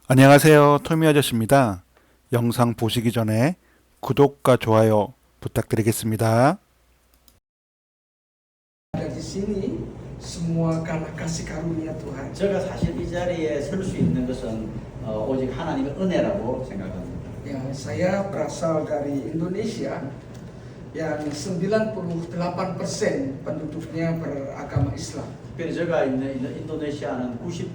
안녕하세요. 토미 아저씨입니다. 영상 보시기 전에 구독과 좋아요 부탁드리겠습니다. Ada di sini semua karena kasih karunia Tuhan. 제가 사실 이 자리에 설 수 있는 것은 오직 하나님의 은혜라고 생각합니다. Ya, saya berasal dari Indonesia yang 98% penduduknya beragama Islam. 특별히 제가 있는 인도네시아는 90%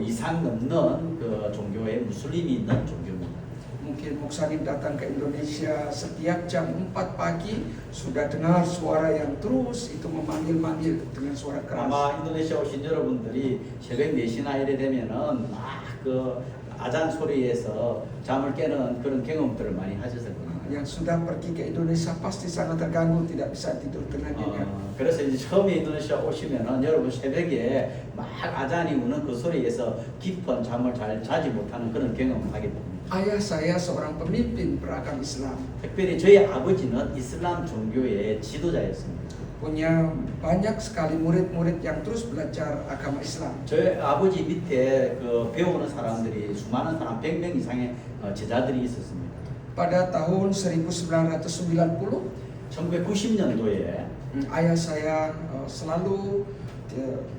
이상 넘는 그 종교의 무슬림이 있는 종교입니다. Mungkin Muksanim datang ke Indonesia setiap jam 4 pagi sudah dengar suara yang terus itu memanggil-manggil dengan suara keras. 아마 인도네시아 오신 여러분들이 새벽 4시나 이래 되면은 막 그 아잔 소리에서 잠을 깨는 그런 경험들을 많이 하셨을 겁니다. Yang sudah pergi ke Indonesia pasti sangat terganggu, tidak bisa tidur dengan nyenyak. 그래서 이제 처음에 인도네시아 오시면은 여러분 새벽에 막 아잔이 우는 그 소리에서 깊은 잠을 잘 자지 못하는 그런 경험을 하게 됩니다. Ayah saya seorang pemimpin beragama Islam, 특별히 저희 아버지는 이슬람 종교의 지도자였습니다. punya banyak sekali murid-murid yang terus belajar agama Islam. 저희 아버지 밑에 그 배우는 사람들이 수많은 사람 100명 이상의 제자들이 있었습니다. Pada tahun 1990, 1990년도에 ayah saya selalu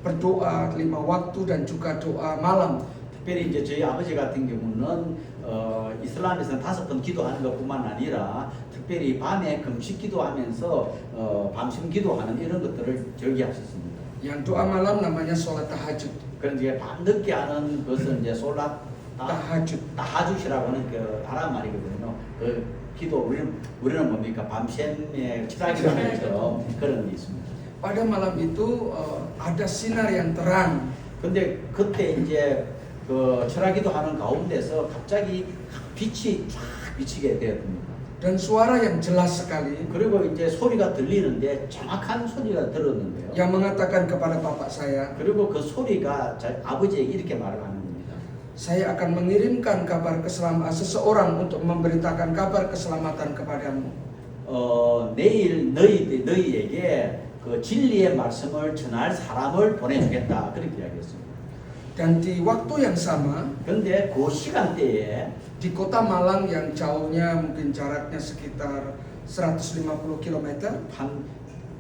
berdoa 5 waktu dan juga doa malam. 특별히 이제 저희 아버지 같은 경우는 이슬람에서는 5번 기도하는 것뿐만 아니라 특별히 밤에 금식 기도하면서 밤샘 기도하는 이런 것들을 절기하셨습니다. Yang doa malam namanya sholat tahajud. 그런데 밤늦게 하는 것은 이제 솔라 tahajud. 타하주시라고 하는 그 아랍 말이거든요. 그 기도 우리는 뭡니까 밤샘에 치라기도 하는 것처럼 그런 게 있습니다. Pada malam itu ada sinar yang terang. 근데 그때 이제 그 철학기도 하는 가운데서 갑자기 빛이 쫙 비치게 되었습니다. Dan suara yang jelas sekali 그리고 이제 소리가 들리는데 정확한 소리가 들었는데요. yang mengatakan kepada bapak saya, 그리고 그 소리가 아버지에게 이렇게 말을 하는 겁니다. saya akan mengirimkan kabar keselamatan seseorang untuk memberitakan kabar keselamatan kepadamu. 내일 너희에게 그 진리의 말씀을 전할 사람을 보내주겠다 그렇게 이야기했습니다. Dan di waktu yang sama, 그런데 그 시간대에 di kota Malang yang jauhnya mungkin jaraknya sekitar 150 km, 한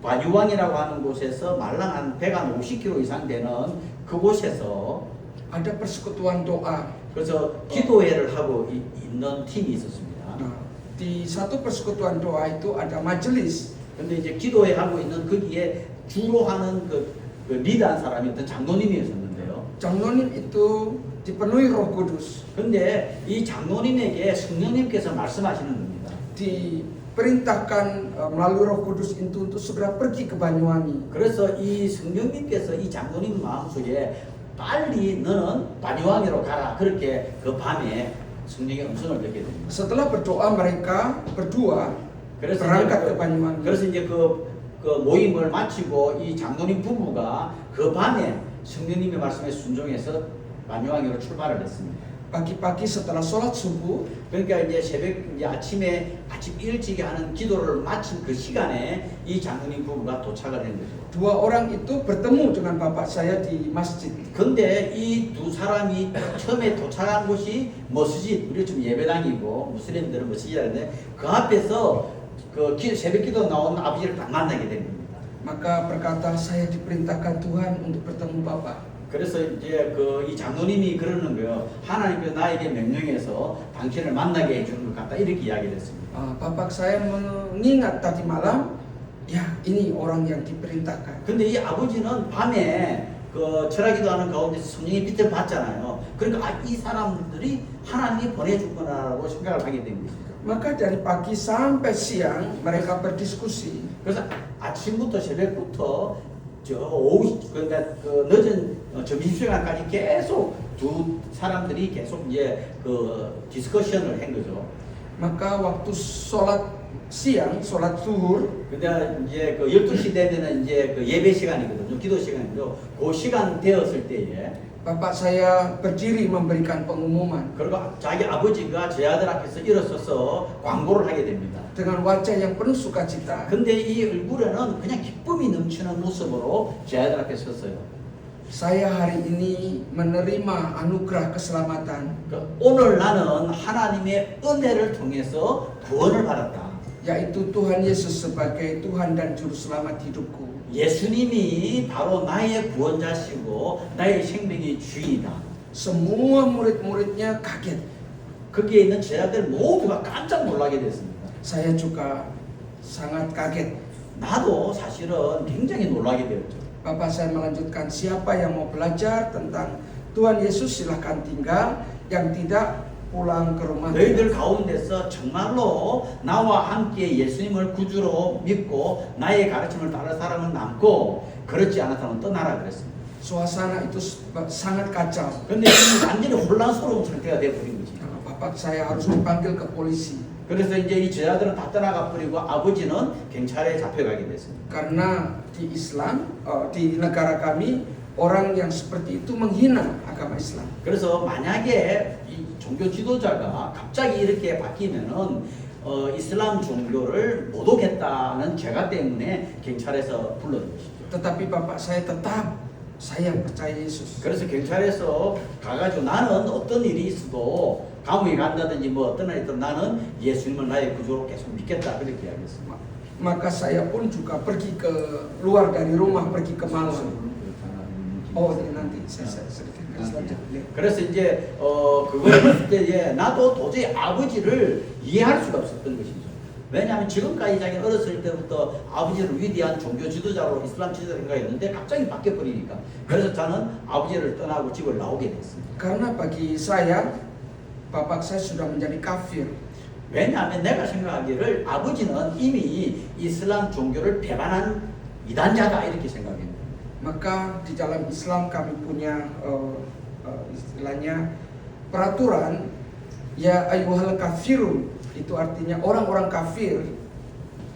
바유왕이라고 하는 곳에서 말랑 한 150km 이상 되는 그곳에서 ada persekutuan doa. 그래서 기도회를 하고 있는 팀이 있었습니다. Nah, di satu persekutuan doa itu ada majelis. 근데 이제 기도회 하고 있는 거기에 주로 하는 그 리더한 사람이 어떤 장로님이었는데요. 장로님 itu dipenuhi Roh Kudus. 근데 이 장로님에게 성령님께서 말씀하시는 겁니다. Diperintahkan melalui Roh Kudus itu untuk segera pergi ke Banyuwangi. 그래서 이 성령님께서 이 장로님 마음속에 빨리 너는 바니왕이로 가라. 그렇게 그 밤에 성령의 음성을 듣게 됩니다. Setelah berdoa mereka berdua 그래서 berangkat 이제 ke Banyuwangi. 그래서 이제 그 모임을 마치고 이 장로님 부부가 그 밤에 성령님의 말씀에 순종해서 바니왕이로 출발을 했습니다. Pagi-pagi setelah sholat subuh, 그러니까 이제 이제 아침 일찍 하는 기도를 마친 그 시간에 이 장로님 부부가 도착을 한 거죠. dua orang itu bertemu dengan bapak saya di masjid. 근데 이 두 사람이 처음에 도착한 곳이 머스짓, 우리 좀 예배당이고 무슬림들은 머스짓인데 그 앞에서 그 새벽 기도 나온 아버지를 딱 만나게 된 겁니다. Maka berkata, saya diperintahkan Tuhan untuk bertemu bapak. 그래서 이제 이 장로님이 그러는 거예요. 하나님께서 나에게 명령해서 당신을 만나게 해주는 것 같다 이렇게 이야기를 했습니다. Bapak saya mengingat tadi malam, ya ini orang yang diperintahkan. 근데 이 아버지는 밤에 그 철학기도 하는 가운데 성령의 빛을 봤잖아요. 그러니까 이 사람들이 하나님이 보내주구나라고 생각을 하게 된 것이죠. Maka dari pagi sampai siang mereka berdiskusi. 그래서 아침부터 새벽부터 저 오후 그러니까 그 늦은 점심시간까지 계속 두 사람들이 계속 이제 그 디스커션을 한 거죠. Maka waktu sholat siang, sholat zuhur, 근데 이제 그 12시 되면은 이제 그 예배 시간이거든요. 기도 시간이죠. 그 시간 되었을 때에 bapak saya berdiri memberikan pengumuman 그리고 자기 아버지가 제 아들 앞에서 일어서서 광고를 하게 됩니다. dengan wajah yang penuh sukacita. 근데 이 얼굴에는 그냥 기쁨이 넘치는 모습으로 제 아들 앞에 섰어요. Saya hari ini menerima anugerah keselamatan, 오늘 나는 하나님의 은혜를 통해서 구원을 받았다. yaitu Tuhan Yesus sebagai Tuhan dan Juru Selamat hidupku. 예수님이 바로 나의 구원자시고 나의 생명의 주인이다. Semua murid-muridnya kaget. 거기에 있는 제자들 모두가 깜짝 놀라게 됐습니다. Saya juga sangat kaget. 나도 사실은 굉장히 놀라게 되었죠. Bapak saya melanjutkan, siapa yang mau belajar tentang Tuhan Yesus silahkan tinggal, yang tidak pulang ke rumah. 너희들 가운데서 정말로 나와 함께 예수님을 구주로 믿고 나의 가르침을 따를 사람은 남고 그렇지 않은 사람은 떠나라 그랬습니다. Suasana itu sangat kacau. 근데 지금 완전히 혼란스러운 상태가 되어버린 거지. Bapak saya harus dipanggil ke polisi. 그래서 이제 이 제자들은 다 떠나가 버리고 아버지는 경찰에 잡혀가게 됐습니다. Karena di Islam, di negara kami, orang yang seperti itu menghina agama Islam. 그래서 만약에 이 종교 지도자가 갑자기 이렇게 바뀌면은 이슬람 종교를 모독했다는 죄가 때문에 경찰에서 불러준 것이죠. Tetapi bapak saya tetap, saya percaya Yesus. 그래서 경찰에서 가가지고 나는 어떤 일이 있어도 감옥에 간다든지 뭐 어떤 일이 있어도 나는 예수님을 나의 구주로 계속 믿겠다 그렇게 이야기했습니다. Maka saya pun juga pergi ke luar dari rumah, pergi ke Malang. Oh, ini nanti saya sedikit selanjutnya. 그래서 이제 그걸 했을 때 나도 도저히 아버지를 이해할 수가 없었던 것이죠. 왜냐하면 지금까지 자기는 어렸을 때부터 아버지를 위대한 종교 지도자로 이슬람 지도자로 생각했는데 갑자기 바뀌어버리니까 그래서 저는 아버지를 떠나고 집을 나오게 됐습니다. Karena bagi saya, bapak saya sudah menjadi kafir. 왜냐하면 내가 생각하기를 아버지는 이미 이슬람 종교를 배반한 이단자다 이렇게 생각합니다. Maka di dalam Islam kami punya istilahnya peraturan, ya ayyuhal kafirun, itu artinya orang-orang kafir.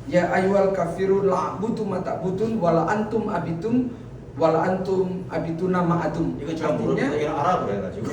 Ya ayyuhal kafirun la butu mata butun wala antum abitum wala antum abituna ma'adum. 이거 제가 모르는데 이건 아랍어로 해가지고.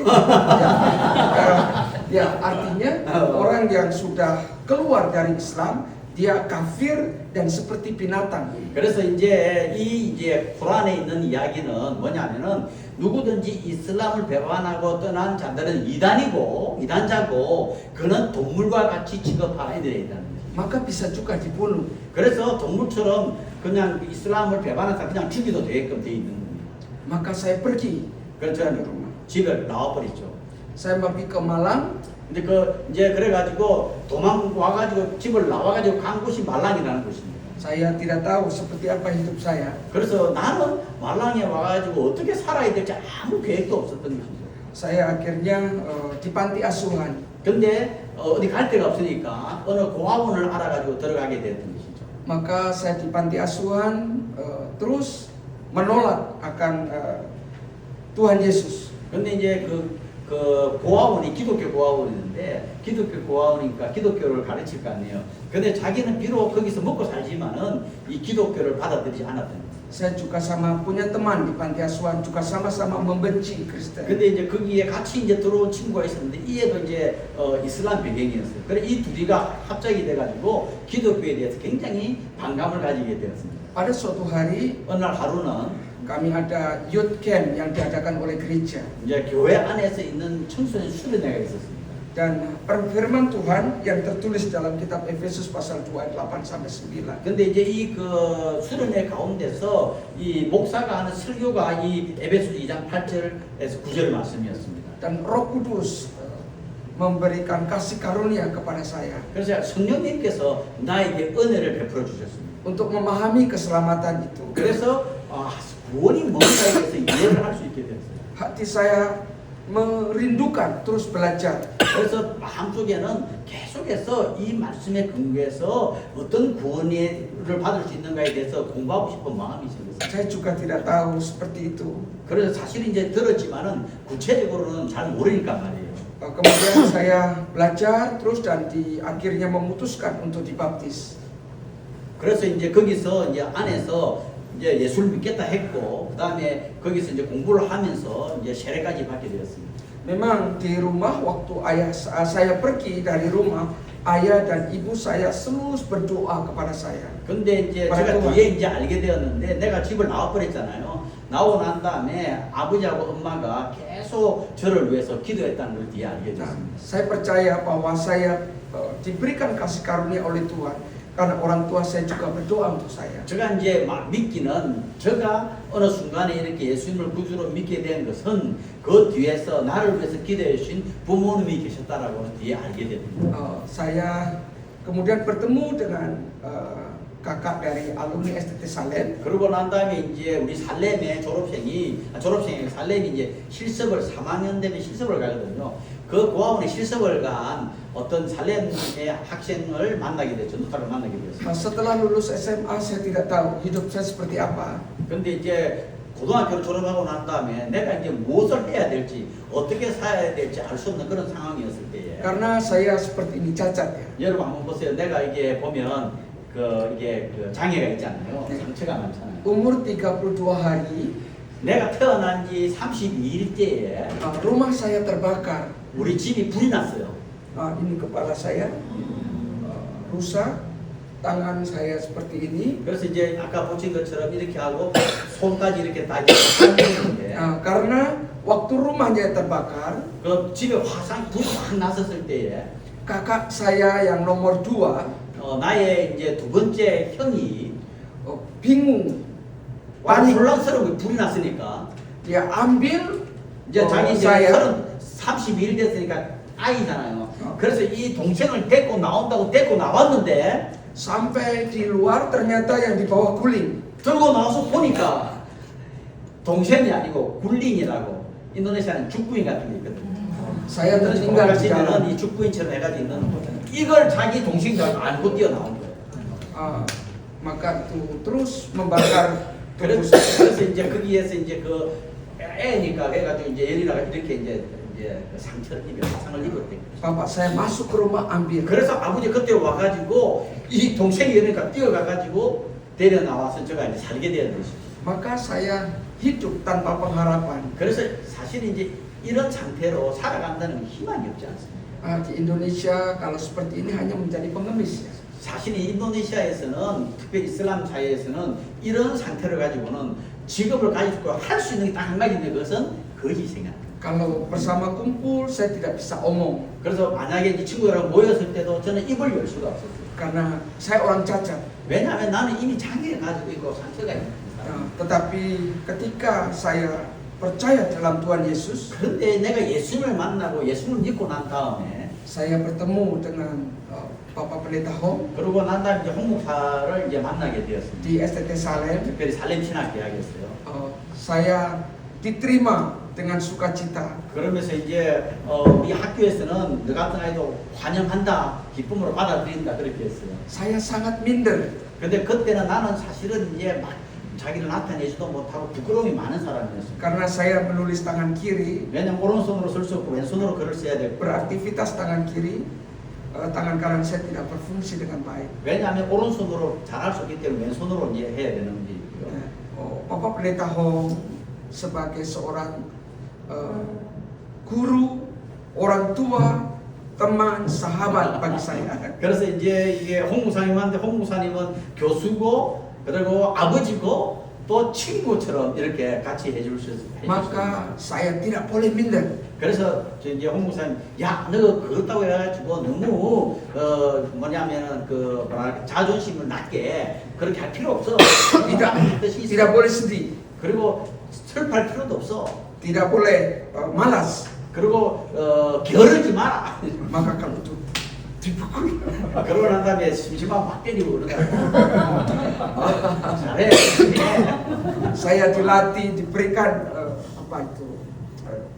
Ya artinya orang yang sudah keluar dari Islam dia kafir dan seperti binatang. 그래서 이제 이제 쿠란에 있는 이야기는 뭐냐면은 누구든지 이슬람을 배반하고 떠난 자들은 이단자고 그는 동물과 같이 취급해야 된다는 거죠. Maka bisa juga dibunuh. 그래서 동물처럼 그냥 이슬람을 배반한 사람 그냥 죽이도 되게끔 돼 있는 겁니다. Maka saya pergi 그래서 dari rumah. 집을 나와버리죠. Saya pergi ke Malang. 근데 이제 그래가지고 도망와가지고 집을 나와가지고 간 곳이 말랑이라는 곳입니다. Saya tidak tahu seperti apa hidup saya. 그래서 나는 말랑에 와가지고 어떻게 살아야 될지 아무 계획도 없었던 것이죠. Saya akhirnya di panti asuhan. 근데 어디 갈 데가 없으니까 어느 고아원을 알아가지고 들어가게 됐던 것이죠. Maka saya di panti asuhan terus menolak akan Tuhan Yesus. 근데 이제 그 고아원이 기독교 고아원인데 기독교 고아원이니까 기독교를 가르칠 거 아니에요. 근데 자기는 비록 거기서 먹고 살지만은 이 기독교를 받아들이지 않았던 거예요. Saya juga sama punya teman di panti asuhan juga sama-sama membenci Kristen. 근데 이제 거기에 같이 이제 들어온 친구가 있었는데 이애도 이제 이슬람 배경이었어요. 그래 이 둘이가 합작이 돼가지고 기독교에 대해서 굉장히 반감을 가지게 되었습니다. Pada suatu hari 어느 날 하루는 kami ada youth camp yang diadakan oleh gereja. 이제 교회 안에서 있는 청소년 수련회가 있었습니다. Dan firman Tuhan yang tertulis dalam kitab Efesus pasal 2 ayat 8 sampai 9. 근데 이제 이 수련회 가운데서 이 목사가 하는 설교가 이 에베소서 2장 8절에서 9절 말씀이었습니다. Dan Roh Kudus memberikan kasih karunia kepada saya 그래서 성령님께서 나에게 은혜를 베풀어 주셨습니다. untuk memahami keselamatan itu. 그래서 구원이 뭔가에 대해서 이해를 할 수 있게 되었어요. Hati saya merindukan terus belajar. 그래서 마음속에는 계속해서 이 말씀에 근거해서 어떤 구원을 받을 수 있는가에 대해서 공부하고 싶은 마음이 생겼어요. Saya juga tidak tahu seperti itu. 그래서 사실 이제 들었지만은 구체적으로는 잘 모르니까 말이에요. Kemudian saya belajar terus dan akhirnya memutuskan untuk dibaptis. 그래서 이제 거기서 이제 안에서 이제 예수를 믿겠다 했고 그다음에 거기서 이제 공부를 하면서 이제 세례까지 받게 되었습니다. Memang di rumah waktu saya pergi dari rumah, ayah dan ibu saya terus berdoa kepada saya. 근데 이제 제가 뒤에 이제 알게 되었는데 내가 집을 나와 버렸잖아요. 나오고 난 다음에 아버지하고 엄마가 계속 저를 위해서 기도했다는 걸 뒤에 알게 Nah, 됐습니다. saya percaya bahwa saya diberikan kasih karunia oleh Tuhan karena orang tua saya juga berdoa untuk saya. 제가 이제 막 믿기는 제가 어느 순간에 이렇게 예수님을 구주로 믿게 된 것은 그 뒤에서 나를 위해서 기도해 주신 부모님이 계셨다라고 뒤에 알게 됩니다. Saya kemudian bertemu dengan kakak dari alumni STT Salem. 그러고 난 다음에 이제 우리 살렘의 졸업생이 살렘이 이제 실습을 3학년 되면 실습을 가거든요. 그 고아원에 실습을 간 어떤 살렘의 학생을 만나게 됐죠. 전도사를 만나게 되었어요. Setelah lulus SMA saya tidak tahu hidup saya seperti apa. 근데 이제 고등학교를 졸업하고 난 다음에 내가 이제 무엇을 해야 될지 어떻게 살아야 될지 알 수 없는 그런 상황이었을 때에 Karena saya seperti ini cacat ya. 여러분 한번 보세요. 내가 이게 보면 이게 장애가 있잖아요. 상처가 많잖아요. Umur 32 hari 내가 태어난 지 32일 때에 rumah saya terbakar. 우리 집이 불이 났어요. Ini kepala saya rusak, tangan saya seperti ini. 그래서 이제 아까 보신 것처럼 이렇게 하고 손까지 이렇게 다 있는데 Karena waktu rumahnya terbakar, 그 집에 불이 확 났었을 때에 kakak saya yang nomor 2 나의 이제 두 번째 형이 bingung. 완전 혼란스러운 불이 났으니까 Dia ambil 이제 자기 이제 saya 32일 됐으니까 아이잖아요. 그래서 이 동생을 데리고 나왔는데 sampai di luar ternyata yang di bawah guling. 들고 나와서 보니까 동생이 아니고 굴링이라고 인도네시아는 죽구인 같은 게 있거든요. Saya tertinggal di 가시면은 dalam. 이 죽구인처럼 해가지고 있는 이걸 자기 동생인 줄 알고 뛰어나온 거예요. Maka itu terus membakar tubuh 그래서 saya. 이제 거기에서 이제 그 애니까 해가지고 이제 예린아가 이렇게 이제 그 상처를 화상을 입었대요. Bapak saya masuk ke rumah ambil. 그래서 아버지 그때 와가지고 이 동생이 이러니까 뛰어가가지고 데려 나와서 제가 이제 살게 되는 것이죠. Maka saya hidup tanpa pengharapan. 그래서 사실 이제 이런 상태로 살아간다는 희망이 없지 않습니다. Di Indonesia kalau seperti ini hanya menjadi pengemis ya. 사실 인도네시아에서는 특별히 이슬람 사회에서는 이런 상태를 가지고는 직업을 가지고 할 수 있는 게 딱 한 가지인데 그것은 거지 생각. Kalau bersama kumpul saya tidak bisa omong 그래서 만약에 이 친구들하고 모였을 때도 저는 입을 열 수가 없었어요. karena saya orang cacat. 왜냐하면 나는 이미 장애를 가지고 있고 상처가 있는 사람. Tetapi ketika saya percaya dalam Tuhan Yesus, 그런데 내가 예수님을 만나고 예수님을 믿고 난 다음에 saya bertemu dengan Bapak Pendeta Hong 그러고 난 다음에 이제 홍목사를 이제 만나게 되었습니다. di STT Salem. 특별히 살렘 신학대학이었어요. Saya diterima dengan sukacita. 그러면서 이제 우리 학교에서는 너 같은 아이도 환영한다, 기쁨으로 받아들인다 그렇게 했어요. Saya sangat minder 근데 그때는 나는 사실은 이제 막 자기를 나타내지도 못하고 부끄러움이 많은 사람이었어요. karena saya menulis tangan kiri, 왜냐면 오른손으로 쓸 수 없고 왼손으로 글을 써야 되고 beraktivitas tangan kiri, tangan kanan saya tidak berfungsi dengan baik. 왜냐하면 오른손으로 잘할 수 있기 때문에 왼손으로 이제 해야 되는 일이고요. Bapak Pendeta Hong sebagai seorang guru, orang tua, teman, sahabat bagi saya. 그래서 이제 이게 홍무사님한테 홍무사님은 교수고 그리고 아버지고 또 친구처럼 이렇게 같이 해줄 수 있어요. Maka saya tidak boleh minder. 그래서 이제 홍무사님, 야, 너가 그렇다고 해가지고 너무 뭐냐면은 자존심을 낮게 그렇게 할 필요 없어. Tidak boleh sedih, 그리고 슬퍼할 필요도 없어. tidak boleh malas. 그리고 게으르지 마라. Maka kalau itu dipukul. 그러고 난 다음에 심심하면 막 때리고 그러더라고. 잘해. Saya dilatih, diberikan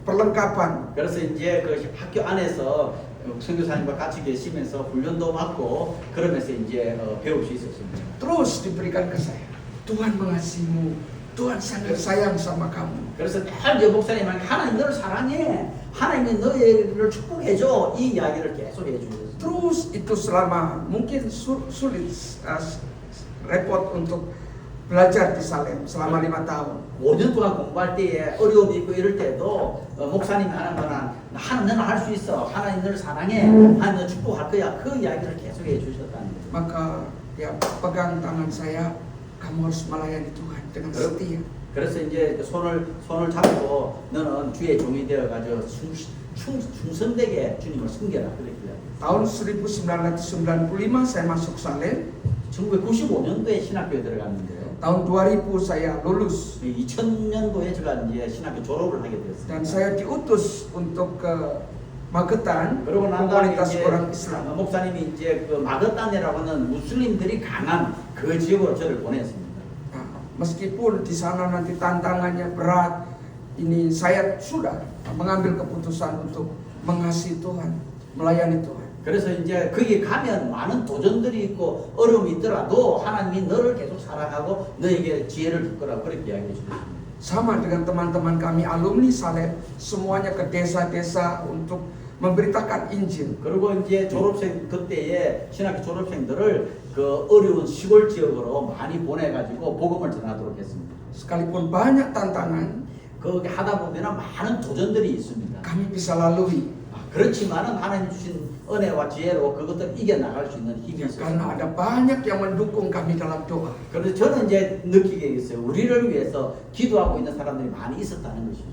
perlengkapan. 그래서 이제 그 학교 안에서 선교사님과 같이 계시면서 훈련도 받고 그러면서 이제 배울 수 있었습니다. Terus diberikan ke saya. Tuhan mengasihimu, Tuhan sangat sayang sama kamu. 그래서 늘 이제 목사님한테 하나님 너를 사랑해, 하나님이 너희를 축복해줘 이 이야기를 계속 해주셨어요. Terus itu selama mungkin sulit, repot untuk belajar di Salem selama 5 tahun. 5년 동안 공부할 때에 어려움이 있고 이럴 때도 목사님이 하는 거는 하나님 너는 할 수 있어, 하나님 너를 사랑해, 하나님 너 축복할 거야 그 이야기를 계속 해주셨다는 거예요. Maka dia pegang tangan saya, kamu harus melayani Tuhan dengan setia. 그래서 이제 손을 잡고 너는 주의 종이 되어 가지고 충성되게 주님을 섬겨라 그렇게 이야기해요. Tahun 1995 saya masuk Salem. 1995년도에 신학교에 들어갔는데요. Tahun 2000 saya lulus 2000년도에 제가 이제 신학교 졸업을 하게 되었어요. dan saya diutus untuk ke Magetan, 그러고 난 다음에 komunitas 이제 orang Islam. 목사님이 이제 그 마그단이라고 하는 무슬림들이 강한 그 지역으로 저를 보냈습니다. Nah, meskipun di sana nanti tantangannya berat, ini saya sudah mengambil keputusan untuk mengasihi Tuhan, melayani Tuhan. 그래서 이제 거기 가면 많은 도전들이 있고 어려움이 있더라도 하나님이 너를 계속 사랑하고 너에게 지혜를 줄 거라고 그렇게 이야기해 주셨습니다. Sama dengan teman-teman kami alumni Salem, semuanya ke desa-desa untuk memberitakan Injil. 그리고 이제 졸업생 그때에 신학교 졸업생들을 그 어려운 시골 지역으로 많이 보내가지고 복음을 전하도록 했습니다. Sekalipun banyak tantangan, 그렇게 하다 보면 많은 도전들이 있습니다. kami bisa lalui 그렇지만은 하나님 주신 은혜와 지혜로 그것들을 이겨나갈 수 있는 힘이 karena 있습니다. ada banyak yang mendukung kami dalam doa. 그래서 저는 이제 느끼게 됐어요. 우리를 위해서 기도하고 있는 사람들이 많이 있었다는 것이죠.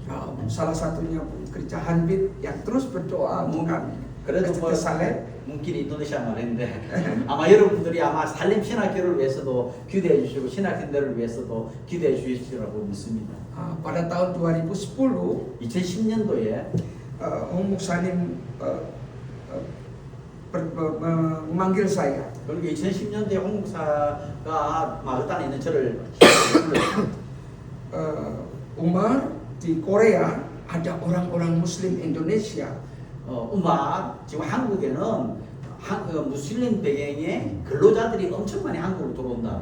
Salah satunya gereja Hanbit yang terus berdoa untuk kami. 그래도 뭐 Gereja Salem, 뭉끼리 인도네시아 말인데 아마 여러분들이 아마 살렘 신학교를 위해서도 기도해 주시고 신학생들을 위해서도 기도해 주시라고 믿습니다. pada tahun 2010 2010년도에 Om Muksanim memanggil saya. 그리고 2010년도에 홍 목사가 마을단에 있는 저를 불렀어요. Umar, di Korea ada orang-orang Muslim Indonesia 지금 한국에는 무슬림 배경의 근로자들이 엄청 많이 한국으로 들어온다.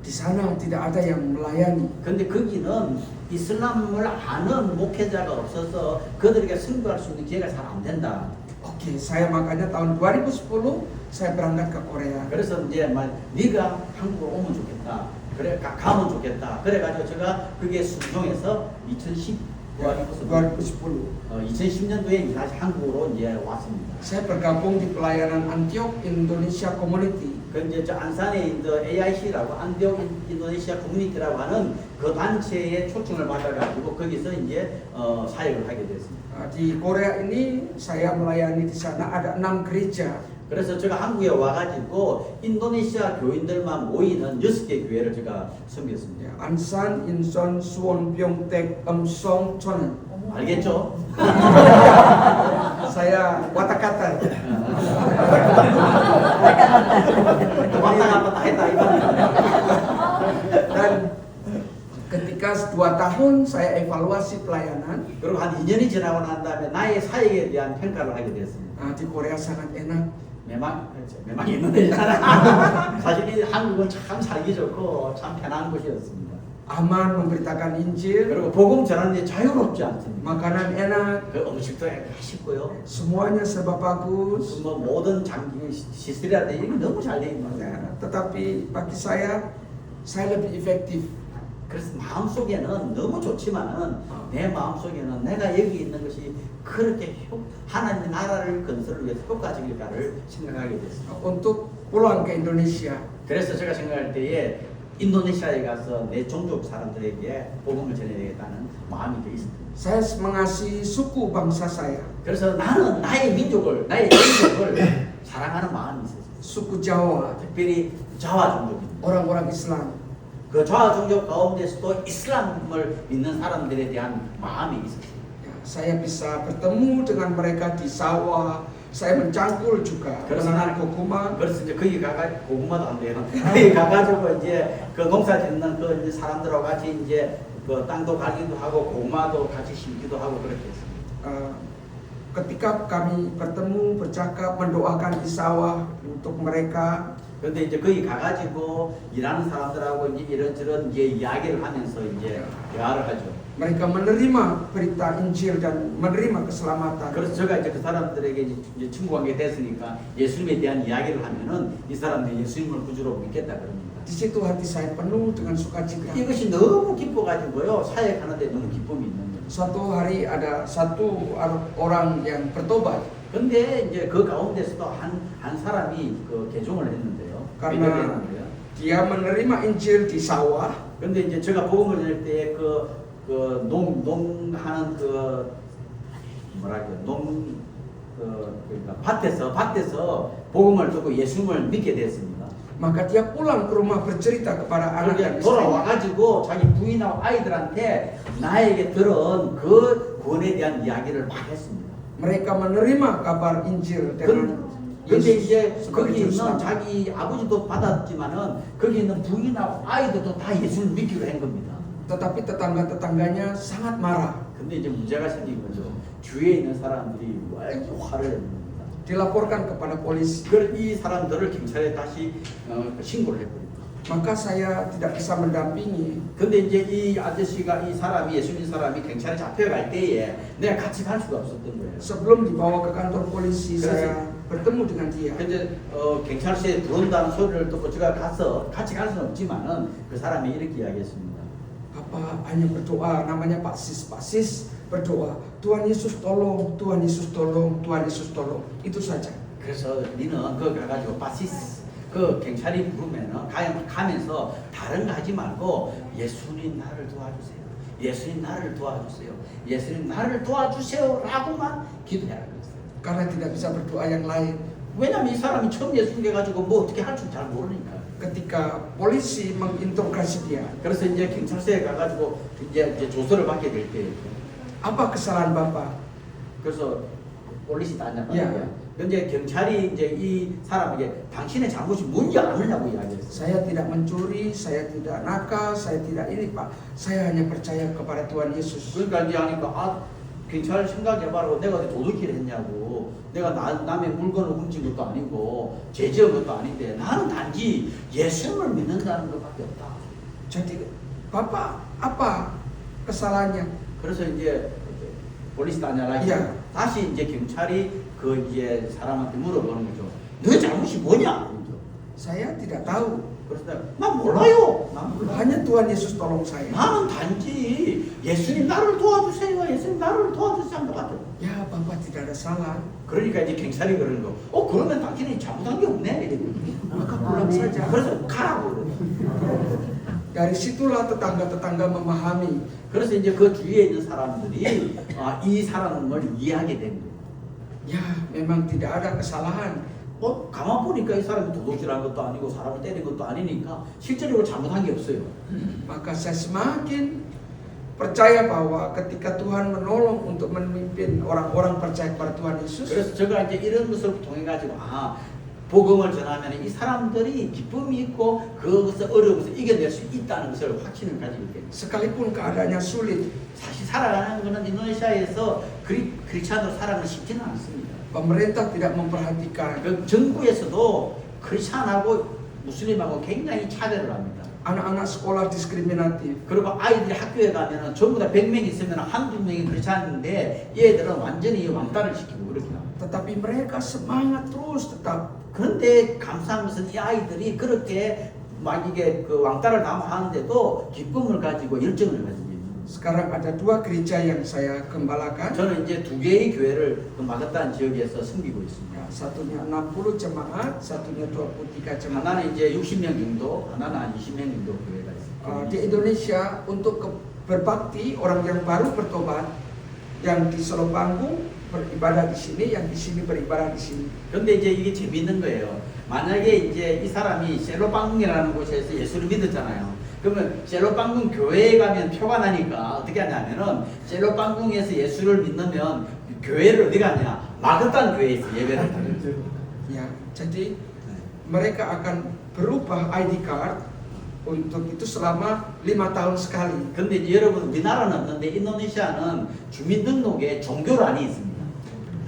di sana tidak ada yang melayani. 근데 거기는 이슬람을 아는 목회자가 없어서 그들에게 승부할 수 있는 기회가 잘 안 된다. Oke, saya makanya tahun 2010 saya berangkat ke Korea. 그래서 이제 네가 한국으로 오면 좋겠다. 그래 가면 좋겠다. 그래가지고 제가 그게 순종해서 2010년도에 다시 한국으로 이제 왔습니다. Saya bergabung di pelayanan Antioch Indonesia Community. 그 이제 저 안산에 있는 AIC라고 안디옥 인도네시아 커뮤니티라고 하는 그 단체의 초청을 받아가지고 거기서 이제 사역을 하게 됐습니다. Di Korea ini saya melayani di sana ada 6 gereja. 그래서 제가 한국에 와가지고 인도네시아 교인들만 모이는 6개 교회를 제가 섬겼습니다. Ansan, Incheon, Suwon, Pyeongtaek, Eumseong, Chonan. 알겠죠? Saya kata-kata. 왔다 갔다 했다 이거는. Dan ketika 2 tahun saya evaluasi pelayanan, 그리고 한 2년이 지나고 난 다음에 나의 사역에 대한 평가를 하게 됐습니다. di Korea sangat enak. 매망이 있는데 사실 이 한국은 참 살기 좋고 참 편한 곳이었습니다. Aman memberitakan Injil, 그리고 복음 전하는데 자유롭지 않습니다. makanan enak, 그 음식도 맛있고요. semuanya serba bagus. 뭐 모든 시스템이라든지 이게 너무 잘 돼 있는 거예요. Tetapi bagi saya lebih efektif. 그래서 마음속에는 너무 좋지만은 내 마음속에는 내가 여기 있는 것이 그렇게 하나님 나라를 건설을 위해서 효과적일까를 생각하게 됐습니다. Untuk pulang ke Indonesia, 그래서 제가 생각할 때에 인도네시아에 가서 내 종족 사람들에게 복음을 전해야겠다는 마음이 돼 있습니다. saya mengasihi suku bangsa saya, 그래서 나는 나의 민족을, 나의 종족을 사랑하는 마음이 있었어요. suku Jawa, 특별히 자와 종족입니다. orang-orang Islam. 그 자와 종족 가운데서도 이슬람을 믿는 사람들에 대한 마음이 있었어요. Saya bisa bertemu dengan mereka di sawah. Saya mencangkul juga menanam goguma. 그래서 이제 거기 가가 고구마도 안 돼요. 거기 가가지고 이제 그 농사 짓는 그 이제 사람들하고 같이 이제 그 땅도 갈기도 하고 고구마도 같이 심기도 하고 그렇게 했습니다. Ketika kami bertemu, bercakap, mendoakan di sawah untuk mereka. 그런데 이제 거기 가가지고 일하는 사람들하고 이제 이런저런 이제 이야기를 하면서 이제 대화를 하죠. Mereka menerima berita Injil dan menerima keselamatan. 그래서 제가 이제 그 사람들에게 이제 친구관계 됐으니까 예수님에 대한 이야기를 하면은 이 사람들이 예수님을 구주로 믿겠다 그럽니다. Di situ hati saya penuh dengan sukacita. 이것이 너무 기뻐가지고요 사역하는데 너무 기쁨이 있는 거예요. Suatu hari ada satu orang yang bertobat. 근데 이제 그 가운데서도 한 사람이 그 개종을 했는데요. Karena 개종했는데요. Dia menerima Injil di sawah. 근데 이제 제가 복음을 전할 때 농하는 그러니까 밭에서 복음을 듣고 예수님을 믿게 됐습니다. Maka dia pulang ke rumah bercerita kepada anak dan 그러니까 istrinya. 돌아와가지고 자기 부인하고 아이들한테 나에게 들은 그 구원에 대한 이야기를 막 했습니다. Mereka menerima kabar Injil dengan 근데 이제 Yesus 거기 sebagai juru 있는 selamat. 자기 아버지도 받았지만은 거기 있는 부인하고 아이들도 다 예수를 믿기로 한 겁니다. Tetapi tetangga-tetangganya sangat marah. 근데 이제 문제가 생긴 거죠. 주위에 있는 사람들이 완전 화를 내는 겁니다. Dilaporkan kepada polisi. 그래서 이 사람들을 경찰에 다시 신고를 해버립니다. Maka saya tidak bisa mendampingi. 근데 이제 이 아저씨가 이 사람이 예수님 사람이 경찰에 잡혀갈 때에 내가 같이 갈 수가 없었던 거예요. Sebelum dibawa ke kantor polisi, Terus- saya bertemu dengan dia. 근데 경찰서에 부른다는 소리를 듣고 제가 가서 같이 갈 수는 없지만은 그 사람이 이렇게 이야기했습니다. Apa hanya berdoa, namanya Pak Sis berdoa, Tuhan Yesus tolong, Tuhan Yesus tolong, Tuhan Yesus tolong. Itu saja. 그래서 니는 그 가가지고 바시스 그 경찰이 부르면은 가면서 다른 거 하지 말고 예수님 나를 도와주세요. 예수님 나를 도와주세요. 예수님 나를 도와주세요라고만 기도해라 그랬어요. Karena tidak bisa berdoa yang lain. 왜냐면 이 사람이 처음 예수 믿게 가지고 뭐 어떻게 할 줄 잘 모르니까. Ketika polisi menginterogasi dia, 그래서 이제 경찰서에 가가지고 이제 조서를 받게 될 때예요. apa kesalahan Bapak? 그래서 폴리시 따냐 야. 말이야. 근데 경찰이 이제 이 사람에게 당신의 잘못이 뭔지 아느냐고 이야기했어요. Saya tidak mencuri, saya tidak nakal, saya tidak ini Pak. Saya hanya percaya kepada Tuhan Yesus. 그러니까 이제 하니까 경찰 생각해봐라. 내가 어디 도둑질 했냐고. 내가 남의 물건을 훔친 것도 아니고 죄지은 것도 아닌데 나는 단지 예수님을 믿는다는 것밖에 없다. Jadi Bapak apa kesalahannya? 그래서 이제 폴리스 다냐라 야. 다시 이제 경찰이 그 이제 사람한테 물어보는 거죠. 너 잘못이 뭐냐? 그러죠. Saya tidak tahu. 그래서 내가 나 몰라요. 나 몰라. Hanya Tuhan Yesus tolong saya. 나는 단지 예수님 나를 도와주세요. 예수님 나를 도와주세요 한 것 같아요. Ya Bapak tidak ada salah. 그러니까 이제 경찰이 그러는 거. 그러면 당신이 잘못한 게 없네. 이러거든요. Maka pulang saja. 그래서 가라고 그러거든요. Dari situlah tetangga-tetangga memahami. 그래서 이제 그 주위에 있는 사람들이 이 사람을 이해하게 된 거예요. Ya memang tidak ada kesalahan. 가만 보니까 이 사람이 도둑질한 것도 아니고 사람을 때린 것도 아니니까 실제로 잘못한 게 없어요. Maka saya semakin percaya bahwa ketika Tuhan menolong untuk memimpin orang-orang percaya kepada Tuhan Yesus, 그래서 제가 이제 이런 것을 통해 가지고 복음을 전하면 이 사람들이 기쁨이 있고 그것을 어려움에서 이겨낼 수 있다는 것을 확신을 가지고 있게 됩니다. sekalipun keadaannya sulit, 사실 살아가는 것은 인도네시아에서 크리스찬으로 살아가는 쉽지는 않습니다. pemerintah tidak memperhatikan. 그 정부에서도 크리스찬하고 무슬림하고 굉장히 차별을 합니다. Anak-anak sekolah diskriminatif. 그리고 아이들이 학교에 가면은 전부 다 100명 있으면 한두 명이 크리스찬인데 얘들은 완전히 왕따를 시키고 그렇게 합니다. Tetapi mereka semangat terus tetap. 그런데 감사한 것은 이 아이들이 그렇게 막 이게 그 왕따를 당하는데도 기쁨을 가지고 열정을 가지고 있는 거예요. Sekarang ada dua gereja yang saya gembalakan. 저는 이제 두 개의 교회를 그 마가단 지역에서 섬기고 있습니다. Satunya 60 jemaat, satunya 23 jemaat. 하나는 이제 60명 정도, 하나는 한 20명 정도 교회가 Di 있습니다. Indonesia untuk berbakti orang yang baru bertobat, yang di Selopanggung beribadah di sini, yang di sini beribadah di sini. 근데 이제 이게 재밌는 거예요. 만약에 이제 이 사람이 셀로방궁이라는 곳에서 예수를 믿었잖아요. 그러면 셀로방궁 교회에 가면 표가 나니까 어떻게 하냐면은 셀로방궁에서 예수를 믿으면 교회를 어디 가냐? 마그단 교회에서 예배를 드려요. Ya, jadi mereka akan berubah ID card untuk itu selama 5 tahun sekali. 근데 이제 여러분 우리나라는 없는데 인도네시아는 주민등록에 종교란이 있습니다.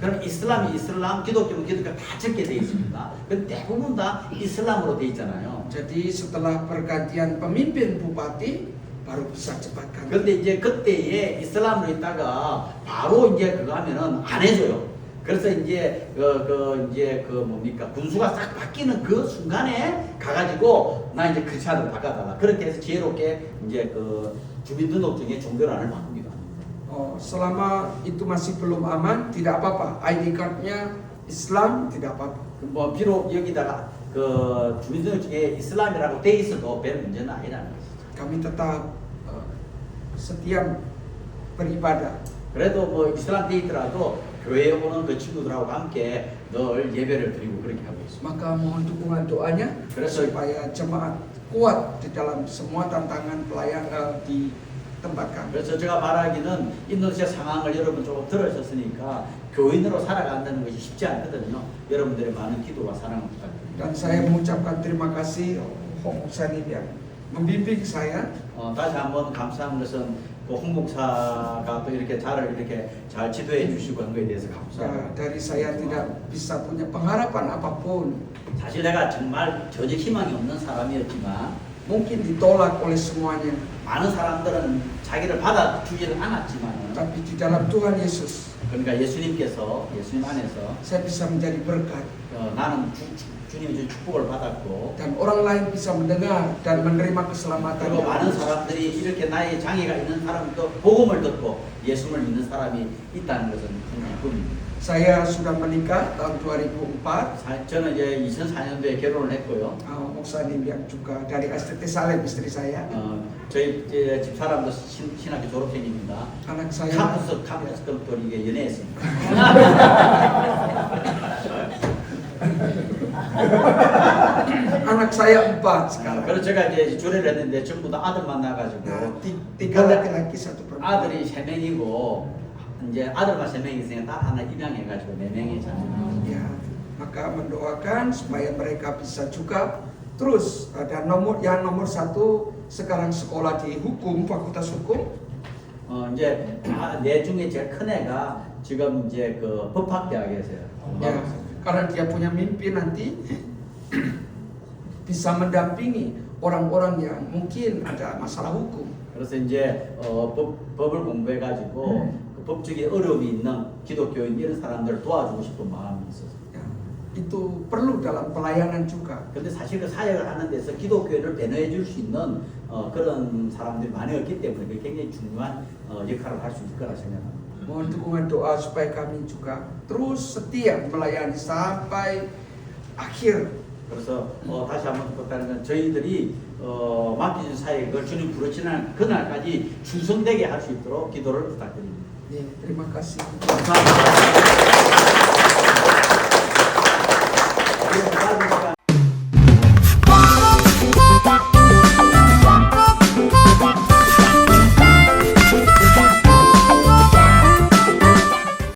그럼 이슬람이 이슬람, 기독교는 기독교 다 적게 돼 있습니다. 근데 대부분 다 이슬람으로 돼 있잖아요. Jadi setelah pergantian pemimpin bupati baru bisa cepat ganti. 근데 이제 그때에 이슬람으로 있다가 바로 이제 그거 하면은 안 해줘요. 그래서 이제 이제 뭡니까 군수가 싹 바뀌는 그 순간에 가가지고 나 이제 크리스찬으로 바꿔달라. 그렇게 해서 지혜롭게 이제 그 주민등록증에 종교란을 바꾸기도 합니다. Selama itu masih belum aman, tidak apa-apa. ID cardnya Islam tidak apa-apa. 뭐 비록 여기다가 그 주민등록증에 이슬람이라고 돼 있어도 별 문제는 아니라는 것이죠. Kami tetap setia beribadah. 그래도 뭐 이슬람 돼 있더라도 교회에 오는 그 친구들하고 함께 늘 예배를 드리고 그렇게 하고 있습니다. Maka mohon dukungan doanya Kira-kira- supaya jemaat kuat di dalam semua tantangan pelayan di tempat kami. 그래서 제가 말하기는 인도네시아 상황을 여러분 조금 들으셨으니까 교인으로 살아간다는 것이 쉽지 않거든요. 여러분들의 많은 기도와 사랑을 부탁드립니다. Dan saya mengucapkan terima kasih Hong Sanim yang membimbing saya. 다시 한번 감사한 것은 그 홍 목사가 또 이렇게 저를 이렇게 잘 지도해 주시고 한 거에 대해서 감사합니다. Dari saya tidak bisa punya pengharapan apapun, 사실 내가 정말 전혀 희망이 없는 사람이었지만 mungkin ditolak oleh semuanya. 많은 사람들은 자기를 받아주지는 않았지만 Tapi di dalam Tuhan Yesus, 그러니까 예수님께서 예수님 안에서 saya bisa menjadi berkat 나는 주님의 준 축복을 받았고 dan orang lain bisa mendengar dan menerima keselamatan. 그리고 많은 사람들이 이렇게 나의 장애가 있는 사람도 복음을 듣고 예수를 믿는 사람이 있다는 것은 큰 기쁨입니다. Saya sudah menikah tahun 2004. 저는 이제 2004년도에 결혼을 했고요. Moksanim yang juga dari STT Salem istri saya. 저희 집사람도 신학교 졸업생입니다. Anak saya 캠퍼스 또 이게 연애했습니다. anak saya 4 sekarang. 그래서 제가 이제 조례를 했는데 전부 다 아들 만나가지고 Nah, tiga laki-laki satu perempuan. 아들이 3명이고 이제 아들만 3명이 있으니까 딸 하나 입양해가지고 4명의 자녀. Ya, maka mendoakan supaya mereka bisa juga terus dan nomor satu sekarang sekolah di hukum, fakultas hukum. 이제 내 중에 제일 큰 애가 지금 이제 그 법학대학에서요. Ya, karena dia punya mimpi nanti bisa mendampingi orang-orang yang mungkin ada masalah hukum. 그래서 이제 법을 공부해가지고 그 법적인 어려움이 있는 기독교인 이런 사람들을 도와주고 싶은 마음이 있어서. Ya, itu perlu dalam pelayanan juga. 근데 사실 그 사역을 하는 데서 기독교인을 배려해 줄 수 있는 그런 사람들이 많이 없기 때문에 그게 굉장히 중요한 역할을 할 수 있을 거라 생각합니다. Mohon dukungan doa supaya kami juga terus setia melayani sampai akhir. 그래서 다시 한번 부탁드리는 건 저희들이 맡겨진 사역을 주님 부르시는 그날까지 충성되게 할 수 있도록 기도를 부탁드립니다. Ya, terima kasih. 감사합니다.